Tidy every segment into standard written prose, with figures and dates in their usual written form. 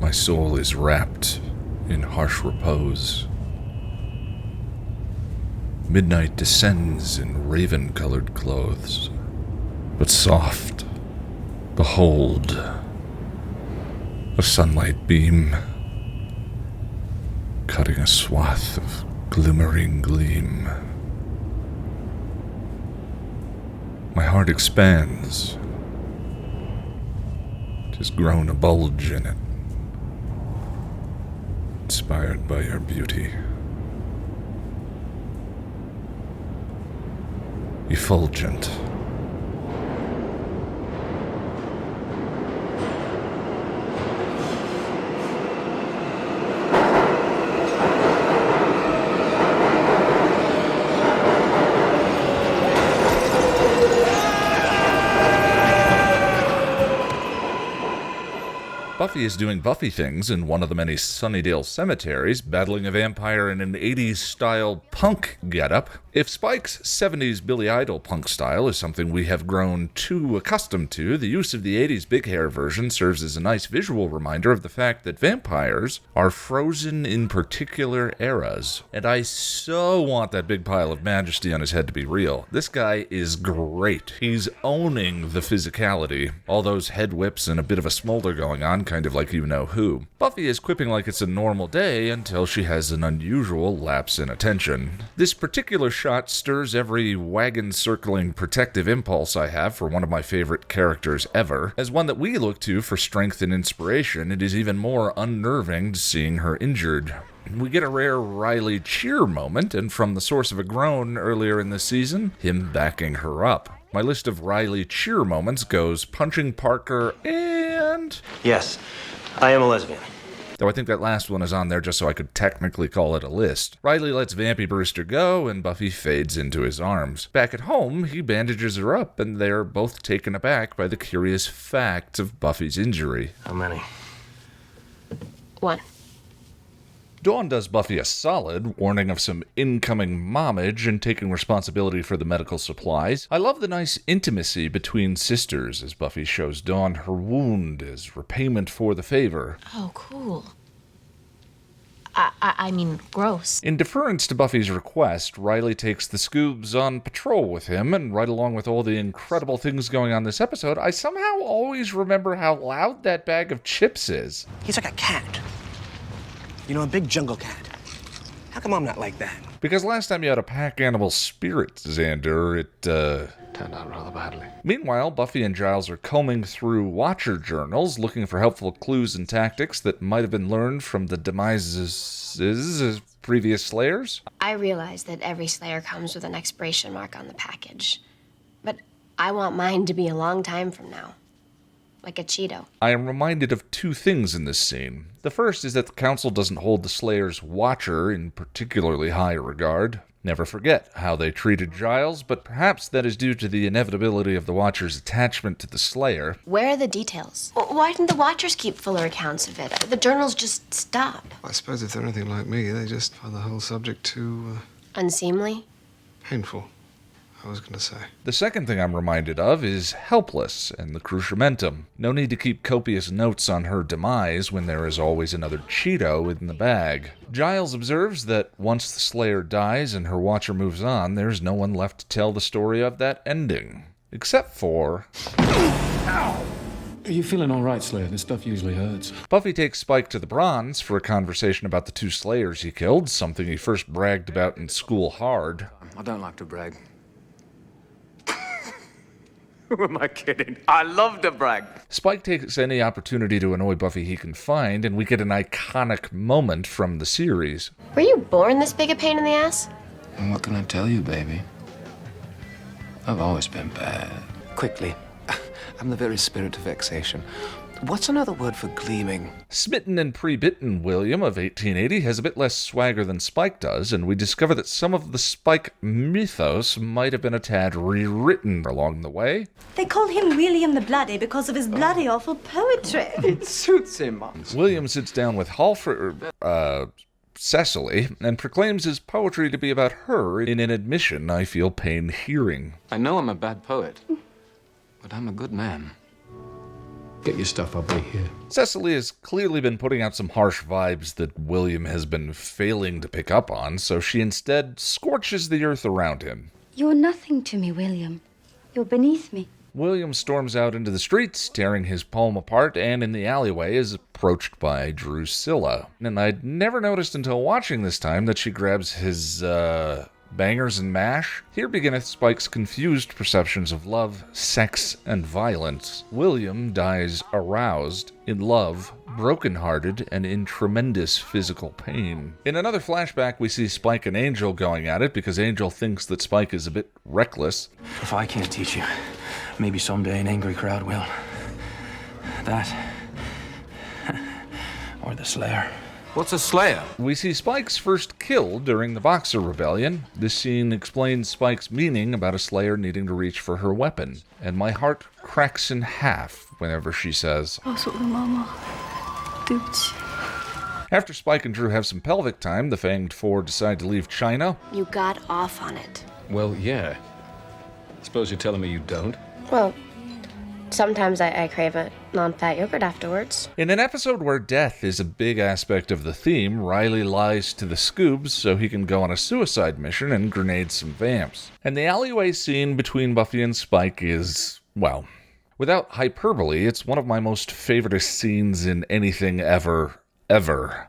My soul is wrapped in harsh repose. Midnight descends in raven-colored clothes, but soft. Behold, a sunlight beam, cutting a swath of glimmering gleam. My heart expands. 'Tis grown a bulge in it, inspired by your beauty. Effulgent. Buffy is doing Buffy things in one of the many Sunnydale cemeteries, battling a vampire in an 80s-style punk getup. If Spike's 70s Billy Idol punk style is something we have grown too accustomed to, the use of the 80s big hair version serves as a nice visual reminder of the fact that vampires are frozen in particular eras. And I so want that big pile of majesty on his head to be real. This guy is great. He's owning the physicality. All those head whips and a bit of a smolder going on, kind of like you know who. Buffy is quipping like it's a normal day until she has an unusual lapse in attention. This particular shot stirs every wagon-circling protective impulse I have for one of my favorite characters ever. As one that we look to for strength and inspiration, it is even more unnerving seeing her injured. We get a rare Riley cheer moment, and from the source of a groan earlier in the season, him backing her up. My list of Riley cheer moments goes punching Parker and... Yes, I am a lesbian. Though I think that last one is on there just so I could technically call it a list. Riley lets Vampy Brewster go, and Buffy fades into his arms. Back at home, he bandages her up, and they're both taken aback by the curious fact of Buffy's injury. How many? 1. Dawn does Buffy a solid, warning of some incoming mommage and taking responsibility for the medical supplies. I love the nice intimacy between sisters as Buffy shows Dawn her wound as repayment for the favor. Oh, cool. I mean, gross. In deference to Buffy's request, Riley takes the Scoobs on patrol with him, and right along with all the incredible things going on this episode, I somehow always remember how loud that bag of chips is. He's like a cat. You know, a big jungle cat. How come I'm not like that? Because last time you had a pack animal spirit, Xander, it, turned out rather badly. Meanwhile, Buffy and Giles are combing through Watcher journals, looking for helpful clues and tactics that might have been learned from the demises of previous Slayers. I realize that every Slayer comes with an expiration mark on the package. But I want mine to be a long time from now. Like a Cheeto. I am reminded of two things in this scene. The first is that the Council doesn't hold the Slayer's Watcher in particularly high regard. Never forget how they treated Giles, but perhaps that is due to the inevitability of the Watcher's attachment to the Slayer. Where are the details? Why didn't the Watchers keep fuller accounts of it? The journals just stop. I suppose if they're anything like me, they just find the whole subject too... Unseemly? painful. I was going to say. The second thing I'm reminded of is Helpless and the Cruciamentum. No need to keep copious notes on her demise when there is always another Cheeto in the bag. Giles observes that once the Slayer dies and her Watcher moves on, there's no one left to tell the story of that ending. Except for... Ow! Are you feeling all right, Slayer? This stuff usually hurts. Buffy takes Spike to the Bronze for a conversation about the 2 Slayers he killed, something he first bragged about in School Hard. I don't like to brag. Who am I kidding? I love to brag. Spike takes any opportunity to annoy Buffy he can find, and we get an iconic moment from the series. Were you born this big a pain in the ass? And what can I tell you, baby? I've always been bad. Quickly. I'm the very spirit of vexation. What's another word for gleaming? Smitten and pre-bitten William of 1880 has a bit less swagger than Spike does, and we discover that some of the Spike mythos might have been a tad rewritten along the way. They call him William the Bloody because of his bloody awful poetry. It suits him. William sits down with Cecily, and proclaims his poetry to be about her in an admission I feel pain hearing. I know I'm a bad poet, but I'm a good man. Get your stuff, I'll be here. Cecily has clearly been putting out some harsh vibes that William has been failing to pick up on, so she instead scorches the earth around him. You're nothing to me, William. You're beneath me. William storms out into the streets, tearing his poem apart, and in the alleyway is approached by Drusilla. And I'd never noticed until watching this time that she grabs his, bangers and mash. Here beginneth Spike's confused perceptions of love, sex, and violence. William dies aroused, in love, brokenhearted, and in tremendous physical pain. In another flashback, we see Spike and Angel going at it because Angel thinks that Spike is a bit reckless. If I can't teach you, maybe someday an angry crowd will. That. Or the Slayer. What's a Slayer? We see Spike's first kill during the Boxer Rebellion. This scene explains Spike's meaning about a Slayer needing to reach for her weapon, and my heart cracks in half whenever she says, After Spike and Drew have some pelvic time, the Fanged Four decide to leave China. You got off on it. Well, yeah. Suppose you're telling me you don't? Well, sometimes I crave a non-fat yogurt afterwards. In an episode where death is a big aspect of the theme, Riley lies to the Scoobs so he can go on a suicide mission and grenade some vamps. And the alleyway scene between Buffy and Spike is, well, without hyperbole, it's one of my most favorite scenes in anything ever.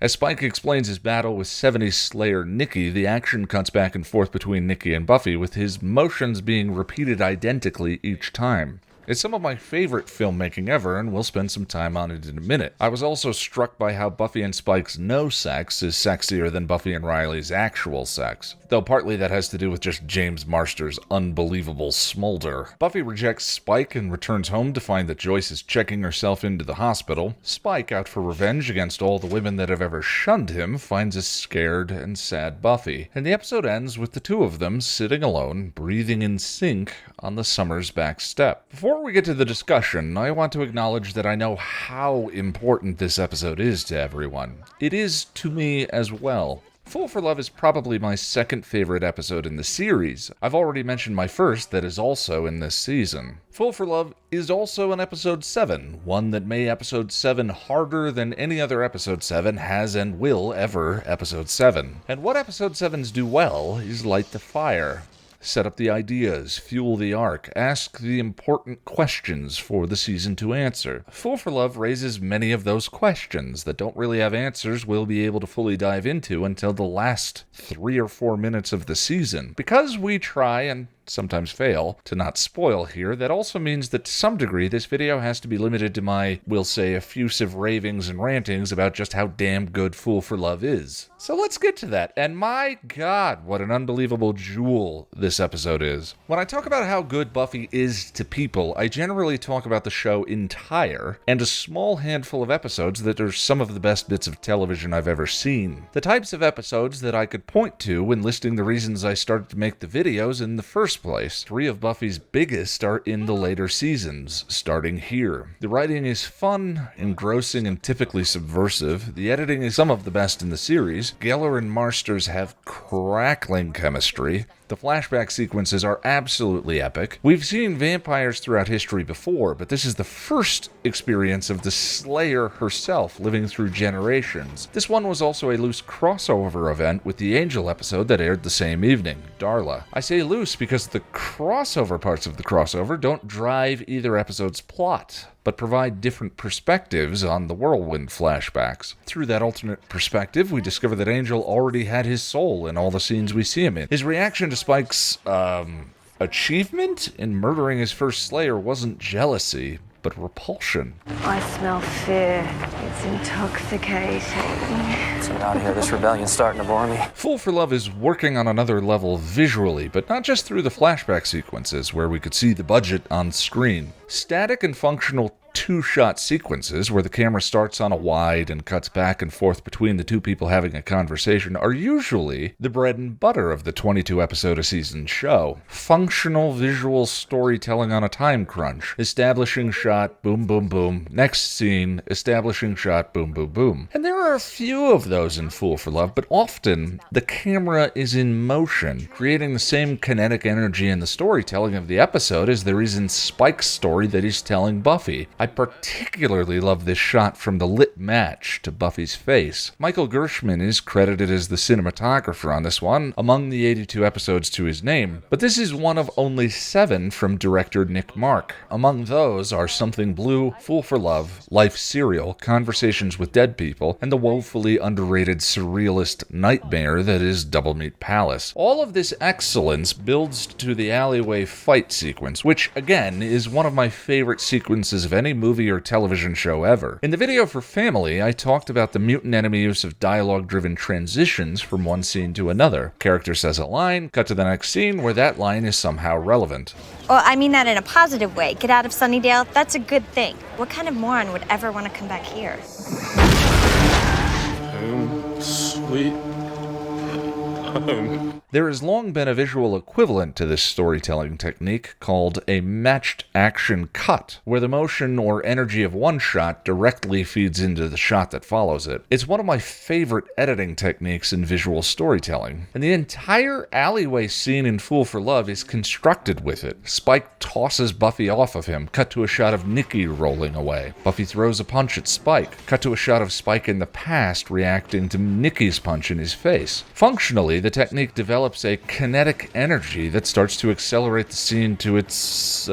As Spike explains his battle with 70s Slayer Nikki, the action cuts back and forth between Nikki and Buffy, with his motions being repeated identically each time. It's some of my favorite filmmaking ever, and we'll spend some time on it in a minute. I was also struck by how Buffy and Spike's no sex is sexier than Buffy and Riley's actual sex, though partly that has to do with just James Marsters' unbelievable smolder. Buffy rejects Spike and returns home to find that Joyce is checking herself into the hospital. Spike, out for revenge against all the women that have ever shunned him, finds a scared and sad Buffy, and the episode ends with the two of them sitting alone, breathing in sync on the Summers back step. Before we get to the discussion, I want to acknowledge that I know how important this episode is to everyone. It is to me as well. Fool for Love is probably my second favorite episode in the series. I've already mentioned my first that is also in this season. Fool for Love is also an episode 7, one that made episode 7 harder than any other episode 7 has and will ever episode 7. And what episode 7s do well is light the fire. Set up the ideas, fuel the arc, ask the important questions for the season to answer. Fool for Love raises many of those questions that don't really have answers we'll be able to fully dive into until the last 3 or 4 minutes of the season. Because we try, and sometimes fail, to not spoil here, that also means that to some degree this video has to be limited to my, we'll say, effusive ravings and rantings about just how damn good Fool for Love is. So let's get to that, and my god, what an unbelievable jewel this episode is. When I talk about how good Buffy is to people, I generally talk about the show entire, and a small handful of episodes that are some of the best bits of television I've ever seen. The types of episodes that I could point to when listing the reasons I started to make the videos in the first place. 3 of Buffy's biggest are in the later seasons, starting here. The writing is fun, engrossing, and typically subversive. The editing is some of the best in the series. Gellar and Marsters have crackling chemistry. The flashback sequences are absolutely epic. We've seen vampires throughout history before, but this is the first experience of the Slayer herself living through generations. This one was also a loose crossover event with the Angel episode that aired the same evening, Darla. I say loose because the crossover parts of the crossover don't drive either episode's plot, but provide different perspectives on the whirlwind flashbacks. Through that alternate perspective, we discover that Angel already had his soul in all the scenes we see him in. His reaction to Spike's, achievement in murdering his first Slayer wasn't jealousy, but repulsion. I smell fear. It's intoxicating. Let's get out of here. This rebellion's starting to bore me. Fool for Love is working on another level visually, but not just through the flashback sequences where we could see the budget on screen. Static and functional 2-shot sequences where the camera starts on a wide and cuts back and forth between the two people having a conversation are usually the bread and butter of the 22-episode-a-season show. Functional visual storytelling on a time crunch. Establishing shot, boom, boom, boom. Next scene, establishing shot, boom, boom, boom. And there are a few of those in Fool for Love, but often the camera is in motion, creating the same kinetic energy in the storytelling of the episode as there is in Spike's story that he's telling Buffy. I particularly love this shot from the lit match to Buffy's face. Michael Gershman is credited as the cinematographer on this one, among the 82 episodes to his name, but this is one of only 7 from director Nick Marck. Among those are Something Blue, Fool for Love, Life Serial, Conversations with Dead People, and the woefully underrated surrealist nightmare that is Double Meat Palace. All of this excellence builds to the alleyway fight sequence, which, again, is one of my favorite sequences of any movie or television show ever. In the video for Family, I talked about the mutant enemy use of dialogue-driven transitions from one scene to another. Character says a line, cut to the next scene where that line is somehow relevant. Well, I mean that in a positive way. Get out of Sunnydale, that's a good thing. What kind of moron would ever want to come back here? Sweet home. There has long been a visual equivalent to this storytelling technique called a matched action cut, where the motion or energy of one shot directly feeds into the shot that follows it. It's one of my favorite editing techniques in visual storytelling, and the entire alleyway scene in Fool for Love is constructed with it. Spike tosses Buffy off of him, cut to a shot of Nikki rolling away. Buffy throws a punch at Spike, cut to a shot of Spike in the past reacting to Nikki's punch in his face. Functionally, the technique develops a kinetic energy that starts to accelerate the scene to its,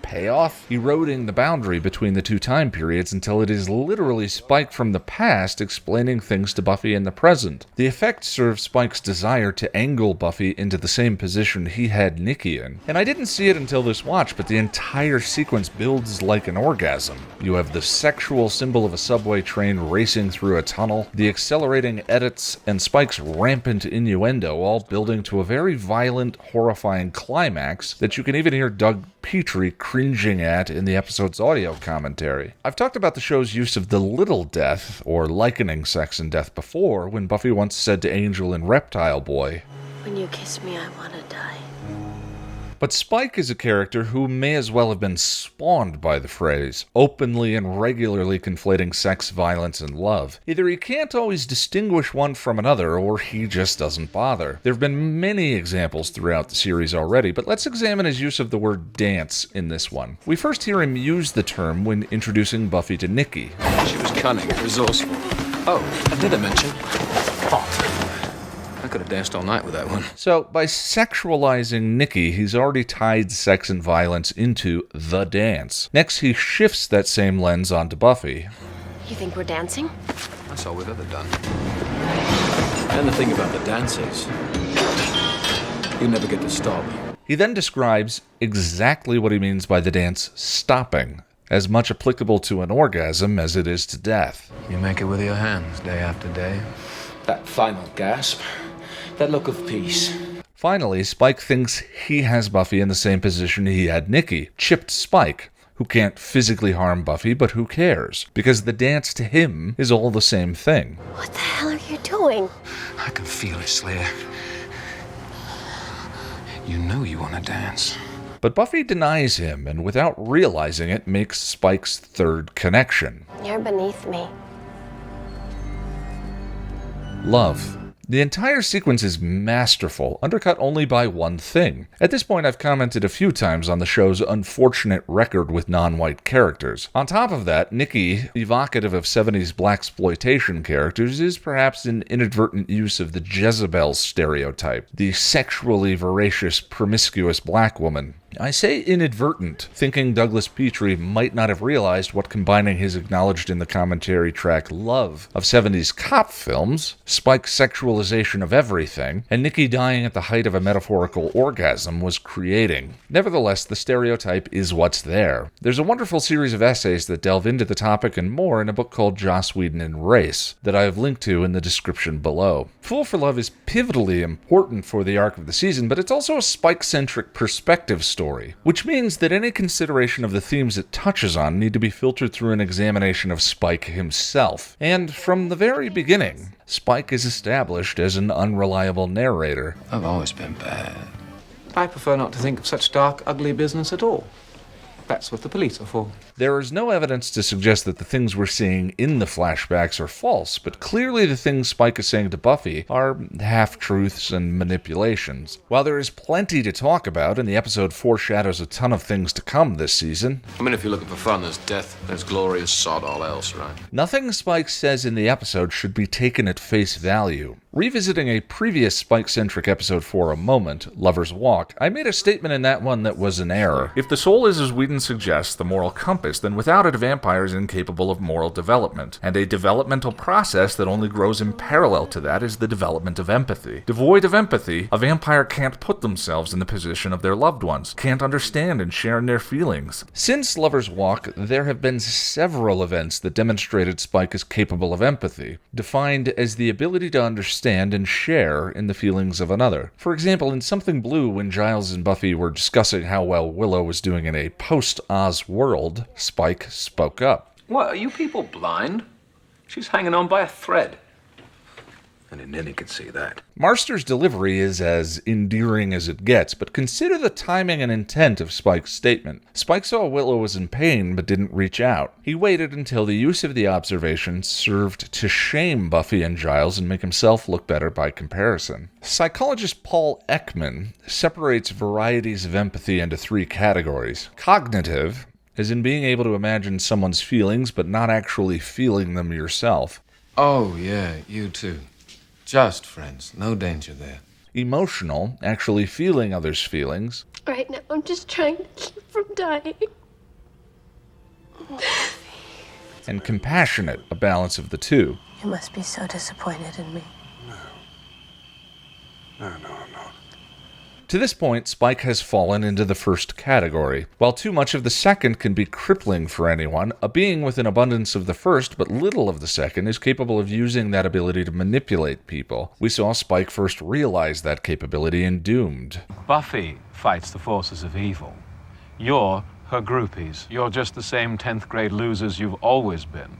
payoff, eroding the boundary between the two time periods until it is literally Spike from the past explaining things to Buffy in the present. The effect serves Spike's desire to angle Buffy into the same position he had Nikki in. And I didn't see it until this watch, but the entire sequence builds like an orgasm. You have the sexual symbol of a subway train racing through a tunnel, the accelerating edits, and Spike's rampant innuendo all building to a very violent, horrifying climax that you can even hear Doug Petrie cringing at in the episode's audio commentary. I've talked about the show's use of the little death, or likening sex and death before, when Buffy once said to Angel in Reptile Boy, When you kiss me, I want to die. But Spike is a character who may as well have been spawned by the phrase, openly and regularly conflating sex, violence, and love. Either he can't always distinguish one from another, or he just doesn't bother. There have been many examples throughout the series already, but let's examine his use of the word dance in this one. We first hear him use the term when introducing Buffy to Nikki. She was cunning, resourceful. Oh, I didn't mention. Hot. I could have danced all night with that one. So, by sexualizing Nikki, he's already tied sex and violence into the dance. Next, he shifts that same lens onto Buffy. You think we're dancing? That's all we've ever done. And the thing about the dance is, you never get to stop. He then describes exactly what he means by the dance stopping, as much applicable to an orgasm as it is to death. You make it with your hands, day after day. That final gasp, that look of peace. Finally, Spike thinks he has Buffy in the same position he had Nikki, chipped Spike, who can't physically harm Buffy, but who cares? Because the dance to him is all the same thing. What the hell are you doing? I can feel it, Slayer. You know you want to dance. But Buffy denies him, and without realizing it, makes Spike's third connection. You're beneath me. Love. The entire sequence is masterful, undercut only by one thing. At this point, I've commented a few times on the show's unfortunate record with non-white characters. On top of that, Nikki, evocative of 70s blaxploitation characters, is perhaps an inadvertent use of the Jezebel stereotype, the sexually voracious, promiscuous black woman. I say inadvertent, thinking Douglas Petrie might not have realized what combining his acknowledged in the commentary track love of 70s cop films, Spike's sexualization of everything, and Nikki dying at the height of a metaphorical orgasm was creating. Nevertheless, the stereotype is what's there. There's a wonderful series of essays that delve into the topic and more in a book called Joss Whedon and Race, that I have linked to in the description below. Fool for Love is pivotally important for the arc of the season, but it's also a Spike-centric perspective story, which means that any consideration of the themes it touches on need to be filtered through an examination of Spike himself. And from the very beginning, Spike is established as an unreliable narrator. I've always been bad. I prefer not to think of such dark, ugly business at all. That's what the police are for. There is no evidence to suggest that the things we're seeing in the flashbacks are false, but clearly the things Spike is saying to Buffy are half-truths and manipulations. While there is plenty to talk about, and the episode foreshadows a ton of things to come this season, I mean, if you're looking for fun, there's death, there's glory, there's sod all else, right? nothing Spike says in the episode should be taken at face value. Revisiting a previous Spike-centric episode for a moment, Lover's Walk, I made a statement in that one that was an error. If the soul is, as Whedon suggests, the moral compass, then without it, a vampire is incapable of moral development, and a developmental process that only grows in parallel to that is the development of empathy. Devoid of empathy, a vampire can't put themselves in the position of their loved ones, can't understand and share in their feelings. Since Lover's Walk, there have been several events that demonstrated Spike is capable of empathy, defined as the ability to understand and share in the feelings of another. For example, in Something Blue, when Giles and Buffy were discussing how well Willow was doing in a post-Oz world, Spike spoke up. What, are you people blind? She's hanging on by a thread. And Nini could see that. Marsters' delivery is as endearing as it gets, but consider the timing and intent of Spike's statement. Spike saw Willow was in pain, but didn't reach out. He waited until the use of the observation served to shame Buffy and Giles and make himself look better by comparison. Psychologist Paul Ekman separates varieties of empathy into three categories. Cognitive, as in being able to imagine someone's feelings, but not actually feeling them yourself. Oh, yeah, you too. Just friends, no danger there. Emotional, actually feeling others' feelings. Right now, I'm just trying to keep from dying. And compassionate, a balance of the two. You must be so disappointed in me. No, I'm not. To this point, Spike has fallen into the first category. While too much of the second can be crippling for anyone, a being with an abundance of the first but little of the second is capable of using that ability to manipulate people. We saw Spike first realize that capability in Doomed. Buffy fights the forces of evil. You're her groupies. You're just the same 10th grade losers you've always been.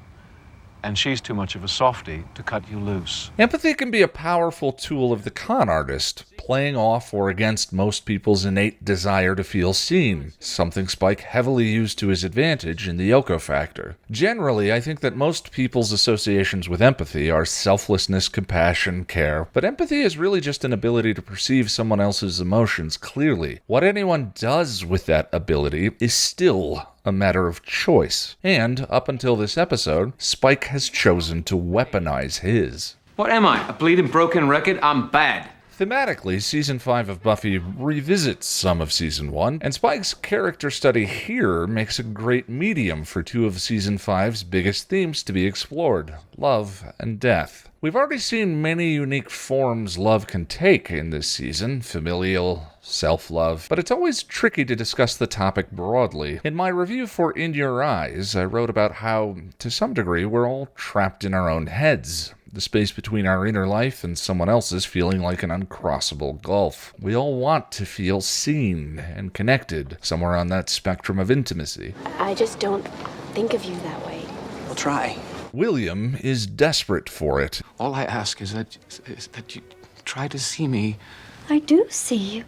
And she's too much of a softie to cut you loose. Empathy can be a powerful tool of the con artist, playing off or against most people's innate desire to feel seen, something Spike heavily used to his advantage in the Yoko Factor. Generally, I think that most people's associations with empathy are selflessness, compassion, care, but empathy is really just an ability to perceive someone else's emotions clearly. What anyone does with that ability is still a matter of choice. And, up until this episode, Spike has chosen to weaponize his. What am I, a bleeding broken record? I'm bad. Thematically, Season 5 of Buffy revisits some of Season 1, and Spike's character study here makes a great medium for two of Season 5's biggest themes to be explored, love and death. We've already seen many unique forms love can take in this season, familial, self-love, but it's always tricky to discuss the topic broadly. In my review for In Your Eyes, I wrote about how, to some degree, we're all trapped in our own heads. The space between our inner life and someone else's feeling like an uncrossable gulf. We all want to feel seen and connected, somewhere on that spectrum of intimacy. I just don't think of you that way. I'll try. William is desperate for it. All I ask is that you try to see me. I do see you.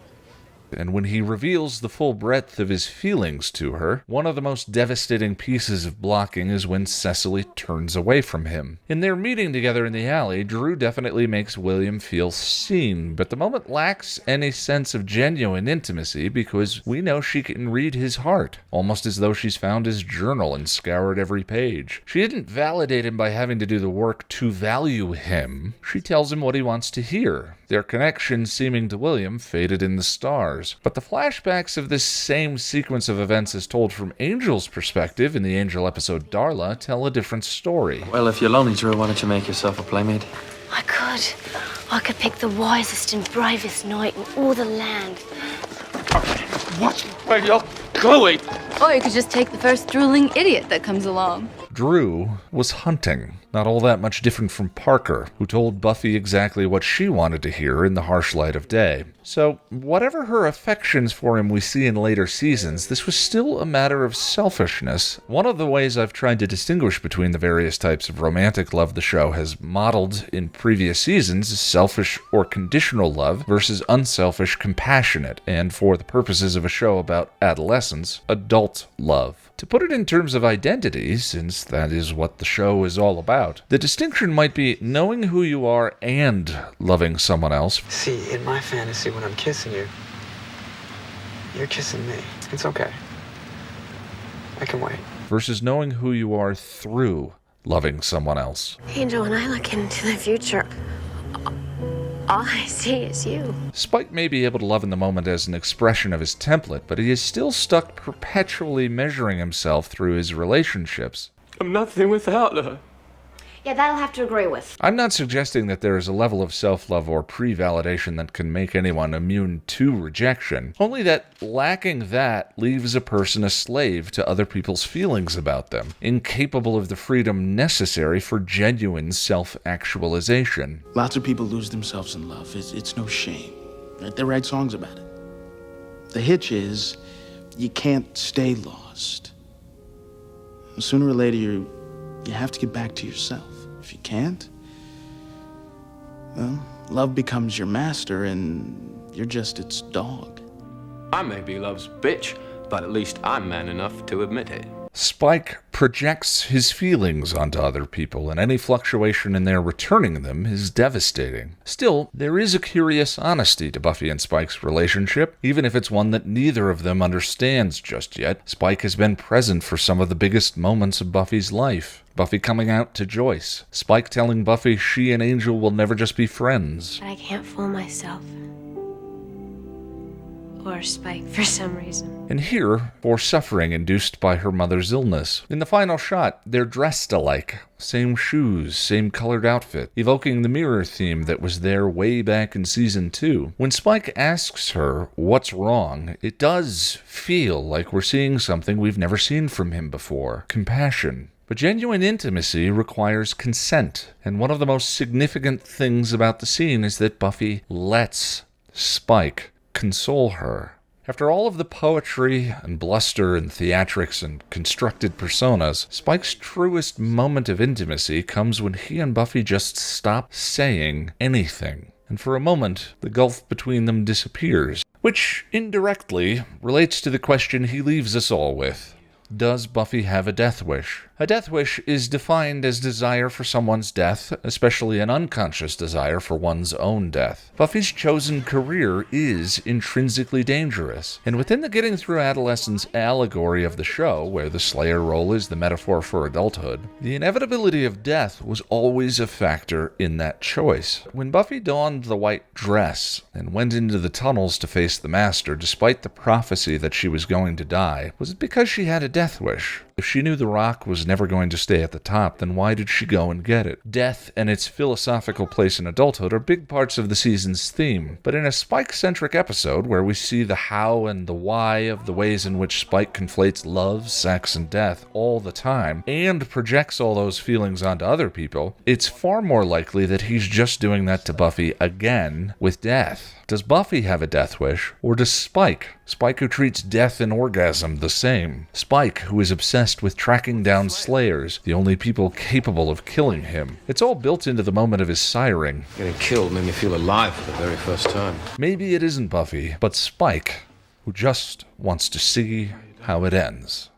And when he reveals the full breadth of his feelings to her, one of the most devastating pieces of blocking is when Cecily turns away from him. In their meeting together in the alley, Drew definitely makes William feel seen, but the moment lacks any sense of genuine intimacy because we know she can read his heart, almost as though she's found his journal and scoured every page. She didn't validate him by having to do the work to value him. She tells him what he wants to hear. Their connection, seeming to William, faded in the stars. But the flashbacks of this same sequence of events as told from Angel's perspective in the Angel episode Darla tell a different story. Well, if you're lonely, Drew, why don't you make yourself a playmate? I could pick the wisest and bravest knight in all the land. What? Where are you going? Or you could just take the first drooling idiot that comes along. Drew was hunting. not all that much different from Parker, who told Buffy exactly what she wanted to hear in the harsh light of day. So, whatever her affections for him we see in later seasons, this was still a matter of selfishness. One of the ways I've tried to distinguish between the various types of romantic love the show has modeled in previous seasons is selfish or conditional love versus unselfish, compassionate, and for the purposes of a show about adolescence, adult love. To put it in terms of identity, since that is what the show is all about, the distinction might be knowing who you are and loving someone else. See, in my fantasy, when I'm kissing you, you're kissing me. It's okay. I can wait. Versus knowing who you are through loving someone else. Angel, when I look into the future, all I see is you. Spike may be able to love in the moment as an expression of his template, but he is still stuck perpetually measuring himself through his relationships. I'm nothing without her. Yeah, that'll have to agree with. I'm not suggesting that there is a level of self-love or pre-validation that can make anyone immune to rejection, only that lacking that leaves a person a slave to other people's feelings about them, incapable of the freedom necessary for genuine self-actualization. Lots of people lose themselves in love. It's no shame. They write songs about it. The hitch is, you can't stay lost. Sooner or later, you have to get back to yourself. If you can't, well, love becomes your master and you're just its dog. I may be love's bitch, but at least I'm man enough to admit it. Spike projects his feelings onto other people, and any fluctuation in their returning them is devastating. Still, there is a curious honesty to Buffy and Spike's relationship, even if it's one that neither of them understands just yet. Spike has been present for some of the biggest moments of Buffy's life. Buffy coming out to Joyce. Spike telling Buffy she and Angel will never just be friends. But I can't fool myself. Or Spike for some reason. And here, for suffering induced by her mother's illness. In the final shot, they're dressed alike. Same shoes, same colored outfit, evoking the mirror theme that was there way back in season 2. When Spike asks her what's wrong, it does feel like we're seeing something we've never seen from him before. Compassion. But genuine intimacy requires consent, and one of the most significant things about the scene is that Buffy lets Spike console her. After all of the poetry and bluster and theatrics and constructed personas, Spike's truest moment of intimacy comes when he and Buffy just stop saying anything. And for a moment, the gulf between them disappears, which indirectly relates to the question he leaves us all with. Does Buffy have a death wish? A death wish is defined as desire for someone's death, especially an unconscious desire for one's own death. Buffy's chosen career is intrinsically dangerous, and within the getting through adolescence allegory of the show, where the Slayer role is the metaphor for adulthood, the inevitability of death was always a factor in that choice. When Buffy donned the white dress and went into the tunnels to face the Master, despite the prophecy that she was going to die, was it because she had a death wish? If she knew the rock was never going to stay at the top, then why did she go and get it? Death and its philosophical place in adulthood are big parts of the season's theme, but in a Spike-centric episode where we see the how and the why of the ways in which Spike conflates love, sex, and death all the time, and projects all those feelings onto other people, it's far more likely that he's just doing that to Buffy again with death. Does Buffy have a death wish, or does Spike? Spike who treats death and orgasm the same. Spike who is obsessed with tracking down Slayers, the only people capable of killing him. It's all built into the moment of his siring. Getting killed made me feel alive for the very first time. Maybe it isn't Buffy, but Spike, who just wants to see how it ends.